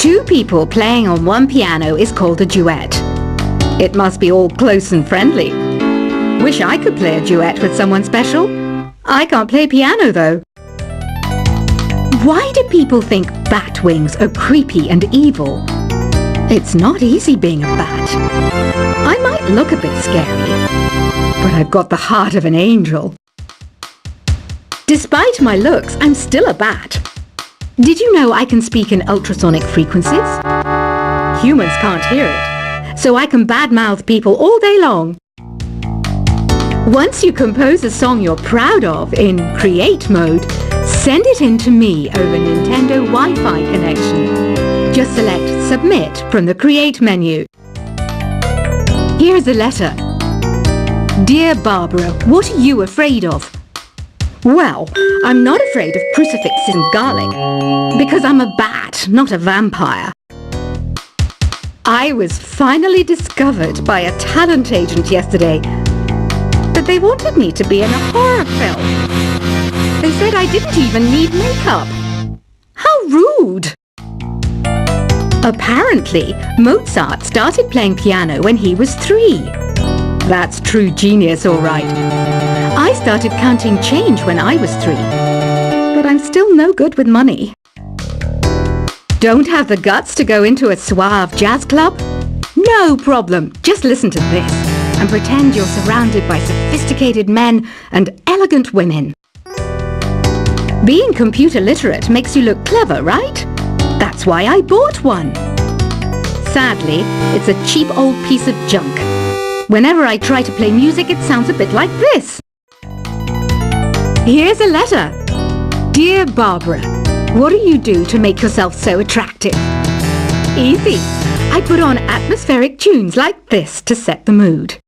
Two people playing on one piano is called a duet. It must be all close and friendly. Wish I could play a duet with someone special. I can't play piano though. Why do people think bat wings are creepy and evil? It's not easy being a bat. I might look a bit scary, but I've got the heart of an angel. Despite my looks, I'm still a bat. Did you know I can speak in ultrasonic frequencies? Humans can't hear it, so I can badmouth people all day long. Once you compose a song you're proud of in create mode, send it in to me over Nintendo Wi-Fi connection. Just select Submit from the Create menu. Here's a letter. Dear Barbara, what are you afraid of? Well, I'm not afraid of crucifixes and garlic, because I'm a bat, not a vampire. I was finally discovered by a talent agent yesterday, but they wanted me to be in a horror film. They said I didn't even need makeup. How rude! Apparently, Mozart started playing piano when he was 3. That's true genius, all right. I started counting change when I was 3, but I'm still no good with money. Don't have the guts to go into a suave jazz club? No problem, just listen to this and pretend you're surrounded by sophisticated men and elegant women. Being computer literate makes you look clever, right? That's why I bought one. Sadly, it's a cheap old piece of junk. Whenever I try to play music, it sounds a bit like this. Here's a letter. Dear Barbara, what do you do to make yourself so attractive? Easy. I put on atmospheric tunes like this to set the mood.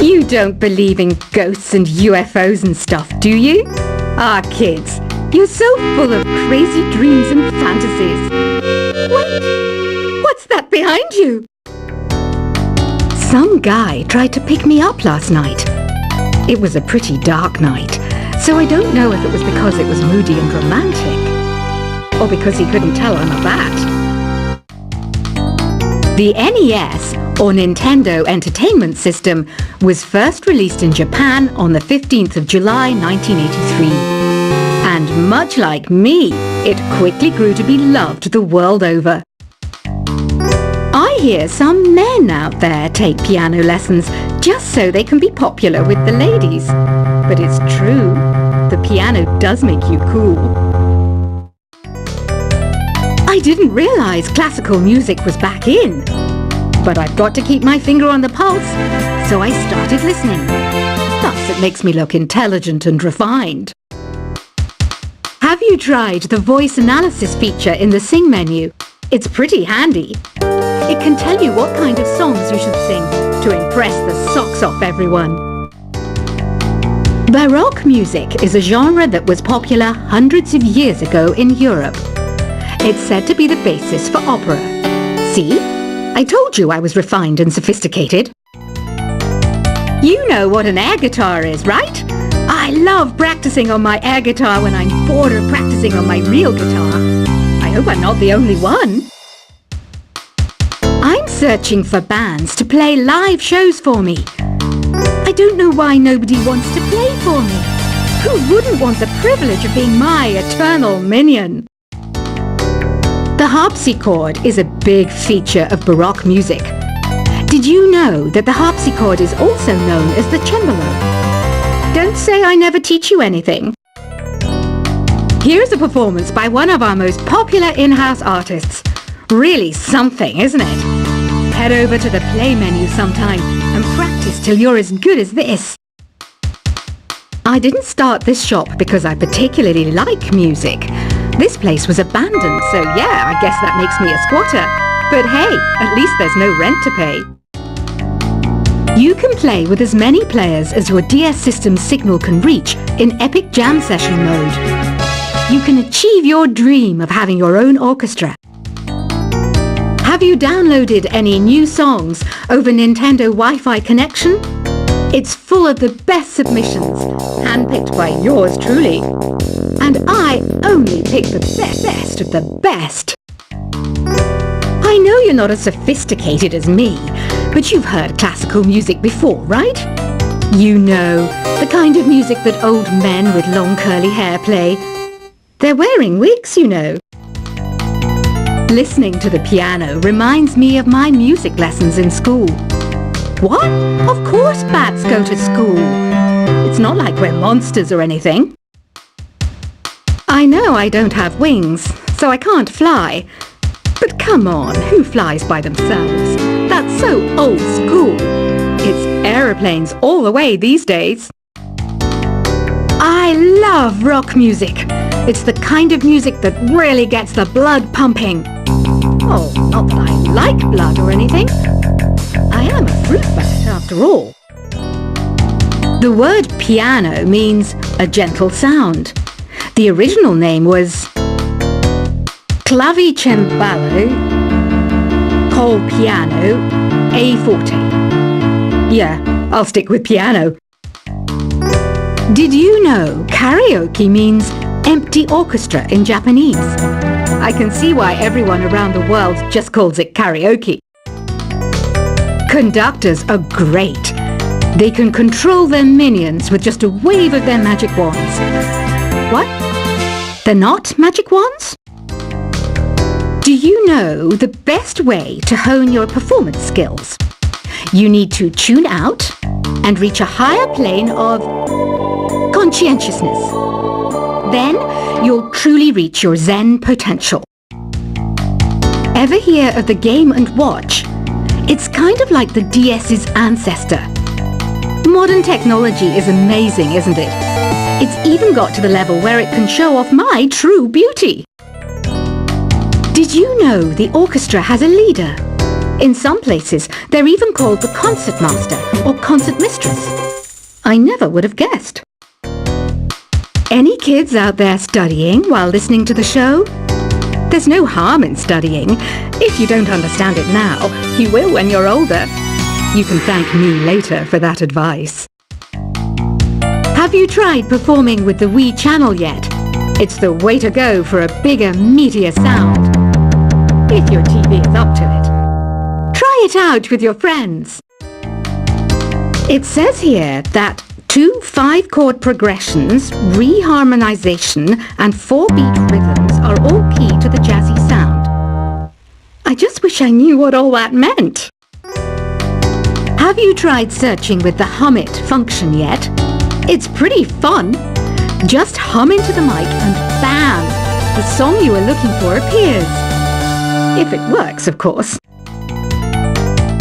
You don't believe in ghosts and UFOs and stuff, do you? Ah, kids, you're so full of crazy dreams and fantasies. Wait, what's that behind you? Some guy tried to pick me up last night. It was a pretty dark night, so I don't know if it was because it was moody and romantic, or because he couldn't tell I'm a bat. The NES, or Nintendo Entertainment System, was first released in Japan on the 15th of July 1983. And much like me, it quickly grew to be loved the world over. I hear some men out there take piano lessons just so they can be popular with the ladies. But it's true, the piano does make you cool. I didn't realize classical music was back in. But I've got to keep my finger on the pulse, so I started listening. Thus it makes me look intelligent and refined. Have you tried the voice analysis feature in the Sing menu? It's pretty handy. It can tell you what kind of songs you should sing to impress the socks off everyone. Baroque music is a genre that was popular hundreds of years ago in Europe. It's said to be the basis for opera. See? I told you I was refined and sophisticated. You know what an air guitar is, right? I love practicing on my air guitar when I'm bored of practicing on my real guitar. I hope I'm not the only one. I'm searching for bands to play live shows for me. I don't know why nobody wants to play for me. Who wouldn't want the privilege of being my eternal minion? The harpsichord is a big feature of Baroque music. Did you know that the harpsichord is also known as the cembalo? Don't say I never teach you anything. Here's a performance by one of our most popular in-house artists. Really something, isn't it? Head over to the play menu sometime and practice till you're as good as this. I didn't start this shop because I particularly like music. This place was abandoned, so yeah, I guess that makes me a squatter. But hey, at least there's no rent to pay. You can play with as many players as your DS system's signal can reach in Epic Jam Session mode. You can achieve your dream of having your own orchestra. Have you downloaded any new songs over Nintendo Wi-Fi connection? It's full of the best submissions, handpicked by yours truly. And I only pick the best of the best. I know you're not as sophisticated as me, but you've heard classical music before, right? You know, the kind of music that old men with long curly hair play. They're wearing wigs, you know. Listening to the piano reminds me of my music lessons in school. What? Of course bats go to school. It's not like we're monsters or anything. I know I don't have wings, so I can't fly. But come on, who flies by themselves? That's so old school. It's aeroplanes all the way these days. I love rock music. It's the kind of music that really gets the blood pumping. Oh, not that I like blood or anything. I am a fruit bat after all. The word piano means a gentle sound. The original name was clavicembalo col piano e forte. Yeah, I'll stick with piano. Did you know karaoke means empty orchestra in Japanese? I can see why everyone around the world just calls it karaoke. Conductors are great. They can control their minions with just a wave of their magic wands. What? They're not magic wands? Do you know the best way to hone your performance skills? You need to tune out and reach a higher plane of conscientiousness. Then you'll truly reach your Zen potential. Ever hear of the Game & Watch? It's kind of like the DS's ancestor. Modern technology is amazing, isn't it? It's even got to the level where it can show off my true beauty. Did you know the orchestra has a leader? In some places, they're even called the concertmaster or concertmistress. I never would have guessed. Any kids out there studying while listening to the show? There's no harm in studying. If you don't understand it now, you will when you're older. You can thank me later for that advice. Have you tried performing with the Wii channel yet? It's the way to go for a bigger, meatier sound. If your TV is up to it. Try it out with your friends. It says here that 2 5-chord progressions, reharmonization, and 4-beat rhythms are all key to the jazzy sound. I just wish I knew what all that meant. Have you tried searching with the Hum It function yet? It's pretty fun. Just hum into the mic and bam! The song you are looking for appears. If it works, of course.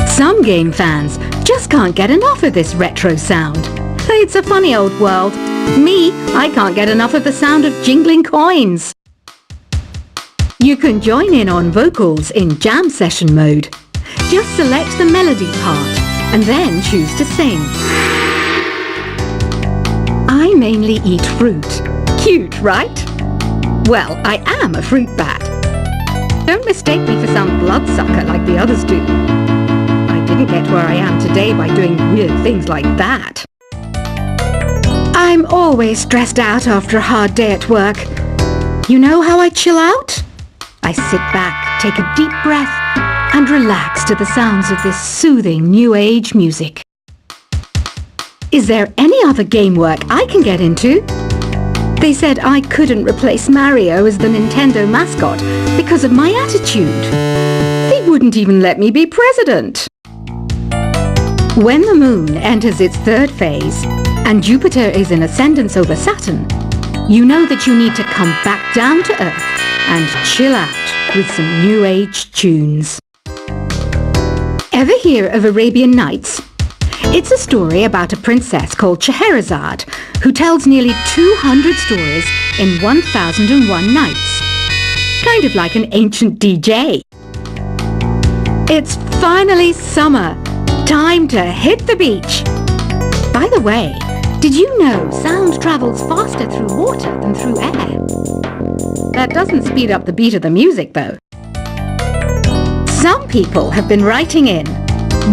Some game fans just can't get enough of this retro sound. It's a funny old world. Me, I can't get enough of the sound of jingling coins. You can join in on vocals in jam session mode. Just select the melody part and then choose to sing. I mainly eat fruit. Cute, right? Well, I am a fruit bat. Don't mistake me for some bloodsucker like the others do. I didn't get where I am today by doing weird things like that. I'm always stressed out after a hard day at work. You know how I chill out? I sit back, take a deep breath, and relax to the sounds of this soothing new age music. Is there any other game work I can get into? They said I couldn't replace Mario as the Nintendo mascot because of my attitude. They wouldn't even let me be president. When the moon enters its 3rd phase and Jupiter is in ascendance over Saturn, you know that you need to come back down to Earth and chill out with some new age tunes. Ever hear of Arabian Nights? It's a story about a princess called Scheherazade who tells nearly 200 stories in 1001 nights. Kind of like an ancient DJ. It's finally summer. Time to hit the beach. By the way, did you know sound travels faster through water than through air? That doesn't speed up the beat of the music, though. Some people have been writing in,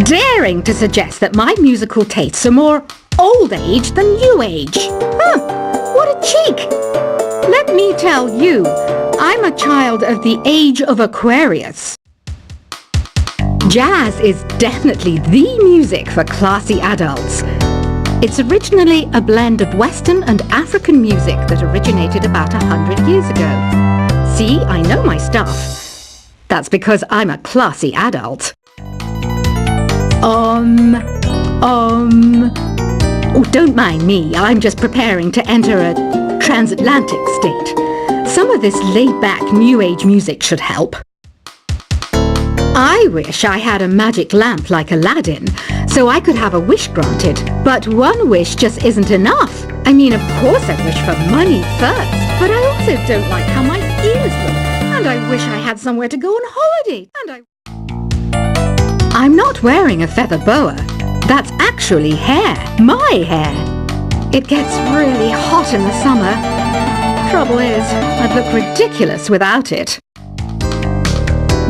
daring to suggest that my musical tastes are more old age than new age. What a cheek! Let me tell you, I'm a child of the age of Aquarius. Jazz is definitely the music for classy adults. It's originally a blend of Western and African music that originated about 100 years ago. See, I know my stuff. That's because I'm a classy adult. Oh, don't mind me. I'm just preparing to enter a transatlantic state. Some of this laid-back New Age music should help. I wish I had a magic lamp like Aladdin, so I could have a wish granted. But one wish just isn't enough. I mean, of course I wish for money first, but I also don't like how my ears look. And I wish I had somewhere to go on holiday. I'm not wearing a feather boa. That's actually hair. My hair. It gets really hot in the summer. Trouble is, I'd look ridiculous without it.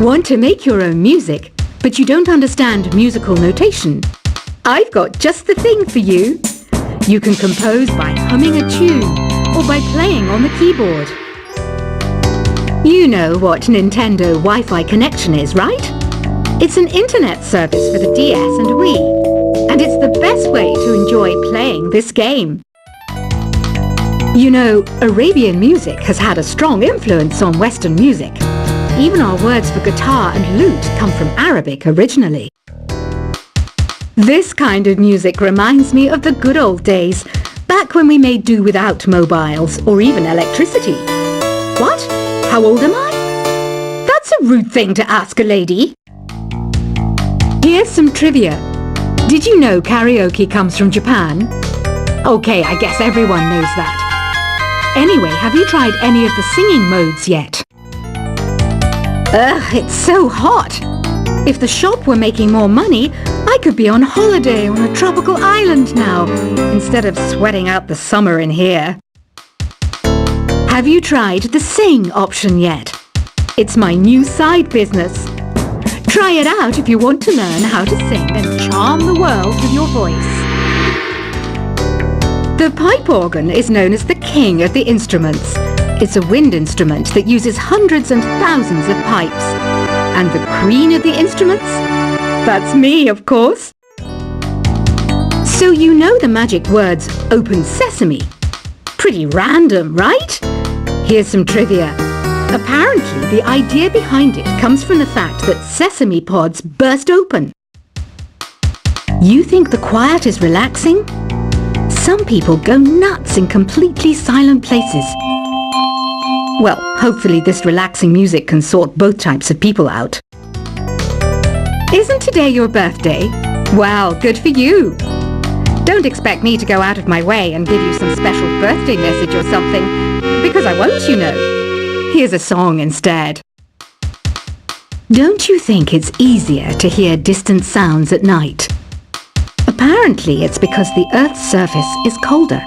Want to make your own music, but you don't understand musical notation? I've got just the thing for you. You can compose by humming a tune or by playing on the keyboard. You know what Nintendo Wi-Fi connection is, right? It's an internet service for the DS and Wii, and it's the best way to enjoy playing this game. You know, Arabian music has had a strong influence on Western music. Even our words for guitar and lute come from Arabic originally. This kind of music reminds me of the good old days, back when we made do without mobiles or even electricity. What? How old am I? That's a rude thing to ask a lady. Here's some trivia. Did you know karaoke comes from Japan? Okay, I guess everyone knows that. Anyway, have you tried any of the singing modes yet? Ugh, it's so hot. If the shop were making more money, I could be on holiday on a tropical island now, instead of sweating out the summer in here. Have you tried the sing option yet? It's my new side business. Try it out if you want to learn how to sing and charm the world with your voice. The pipe organ is known as the king of the instruments. It's a wind instrument that uses hundreds and thousands of pipes. And the queen of the instruments? That's me, of course. So you know the magic words "open sesame." Pretty random, right? Here's some trivia. Apparently, the idea behind it comes from the fact that sesame pods burst open. You think the quiet is relaxing? Some people go nuts in completely silent places. Well, hopefully this relaxing music can sort both types of people out. Isn't today your birthday? Well, good for you. Don't expect me to go out of my way and give you some special birthday message or something, because I won't, you know. Here's a song instead. Don't you think it's easier to hear distant sounds at night? Apparently it's because the Earth's surface is colder.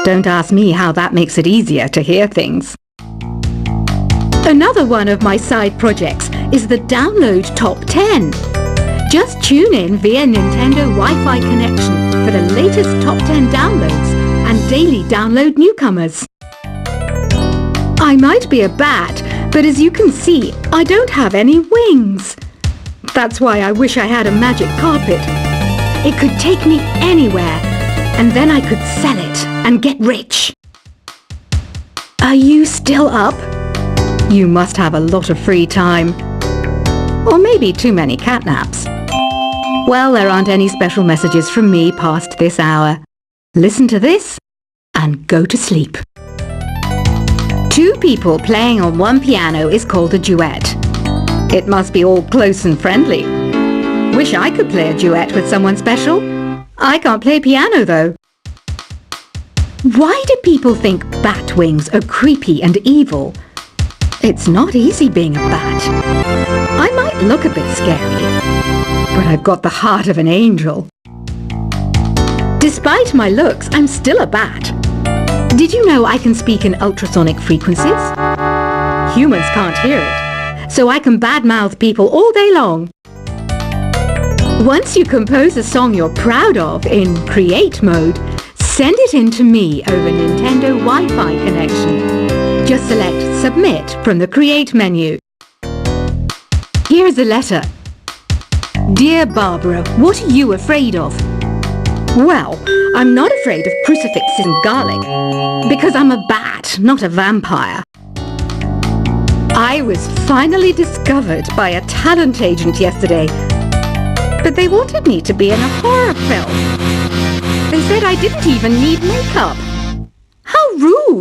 Don't ask me how that makes it easier to hear things. Another one of my side projects is the Download Top 10. Just tune in via Nintendo Wi-Fi connection for the latest Top 10 downloads and daily download newcomers. I might be a bat, but as you can see, I don't have any wings. That's why I wish I had a magic carpet. It could take me anywhere, and then I could sell it and get rich. Are you still up? You must have a lot of free time. Or maybe too many catnaps. Well, there aren't any special messages from me past this hour. Listen to this and go to sleep. Two people playing on one piano is called a duet. It must be all close and friendly. Wish I could play a duet with someone special. I can't play piano though. Why do people think bat wings are creepy and evil? It's not easy being a bat. I might look a bit scary, but I've got the heart of an angel. Despite my looks, I'm still a bat. Did you know I can speak in ultrasonic frequencies? Humans can't hear it, so I can badmouth people all day long. Once you compose a song you're proud of in Create mode, send it in to me over Nintendo Wi-Fi connection. Just select Submit from the Create menu. Here's a letter. Dear Barbara, what are you afraid of? Well, I'm not afraid of crucifixes and garlic, because I'm a bat, not a vampire. I was finally discovered by a talent agent yesterday, but they wanted me to be in a horror film. They said I didn't even need makeup.